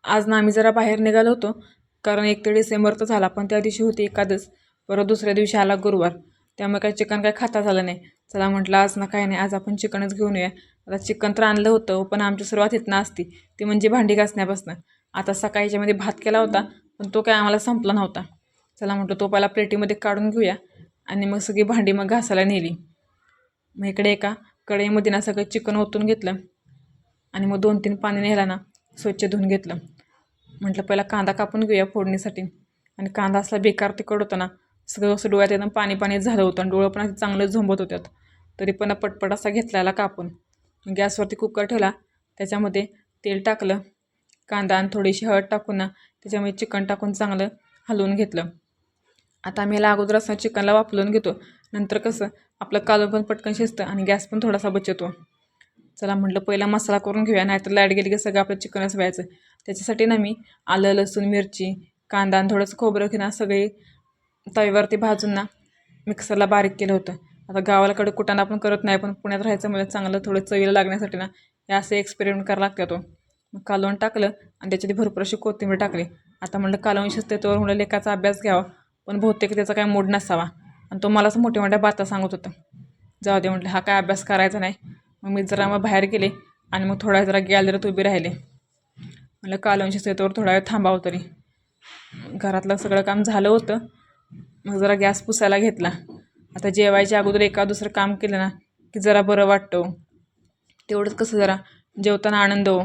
आज ना आम्ही जरा बाहेर निघालो होतो, कारण 1 डिसेंबर तर झाला, पण त्या दिवशी होती एकादस. परत दुसऱ्या दिवशी आला गुरुवार, त्यामुळे काही चिकन काही खाता झालं नाही. चला म्हटलं आज ना काही नाही, आज आपण चिकनच घेऊन येऊया. आता चिकन तर आणलं होतं, पण आमची सुरुवात इथनं असती, ती म्हणजे भांडी घासण्यापासून. आता सकाळच्यामध्ये भात केला होता, पण तो काय आम्हाला संपला नव्हता. चला म्हटलं तो पहिला प्लेटीमध्ये काढून घेऊया आणि मग सगळी भांडी मग घासायला नेली. मग इकडे एका कढईमध्ये ना सगळं चिकन ओतून घेतलं आणि मग 2-3 पाणी न्यायला ना स्वच्छ धुवून घेतलं. म्हटलं पहिला कांदा कापून घेऊया फोडणीसाठी. आणि कांदा असला बेकार तिखट होता ना, सगळं असं डोळ्यात एकदम पाणी पाणी झालं होतं आणि डोळं पण असं चांगलं झोंबत होत्यात. तरी पण पटपट असा घेतल्याला कापून गॅसवरती कुकर ठेवला, त्याच्यामध्ये तेल टाकलं, कांदा आणि थोडीशी हळद टाकून ना त्याच्यामध्ये चिकन टाकून चांगलं हलवून घेतलं. आता आम्ही याला अगोदर असं चिकनला वाफलून घेतो, नंतर कसं आपलं कालवण पण पटकन शिजतं आणि गॅस पण थोडासा बचतो. चला म्हटलं पहिला मसाला करून घेऊया, नाहीतर लाईट गेली की सगळं आपलं चिकनच व्हायचं. त्याच्यासाठी ना मी आलं, लसूण, मिरची, कांदा आणि थोडंसं खोबरं घेऊन सगळी तव्यावरती भाजून ना मिक्सरला बारीक केलं होतं. आता गावाकडे कुटाणा आपण करत नाही, पण पुण्यात राहायचं म्हणजे चांगलं थोडं चवीला लागण्यासाठी ना हे असे एक्सपेरिमेंट करायला लागतो. मग कालवण टाकलं आणि त्याच्यात भरपूर अशी कोथिंबीर टाकली. आता म्हटलं कालवण शिजते तर म्हटलं लेकाचा अभ्यास घ्यावा, पण बहुतेक त्याचा काय मूड नसावा आणि तो मलाच मोठ्या मोठ्या बाता सांगत होता. जाऊ दे म्हटलं, हा काय अभ्यास करायचा नाही. मग मी जरा बाहेर गेले आणि मग थोडा जरा गॅलरीत उभी राहिले. म्हटलं कालवण शिजते तर थोडा वेळ थांबावं तरी. घरातलं सगळं काम झालं होतं, मग जरा गॅस पुसायला घेतला. आता जेवायच्या अगोदर एका दुसरं काम केलं ना की जरा बरं वाटतं. तेवढंच कसं जरा जेवताना आनंद हो,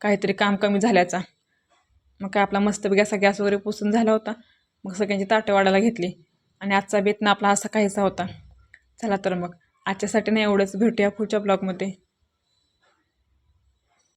काहीतरी काम कमी झाल्याचा. मग काय आपला मस्तपैकी असा गॅस वगैरे पुसून झाला होता. मग सगळ्यांची ताटं वाढायला घेतली आणि आजचा बेत ना आपला असा काहीसा होता. चला तर मग आजच्यासाठी नाही एवढंच, भेटूया पुढच्या ब्लॉगमध्ये.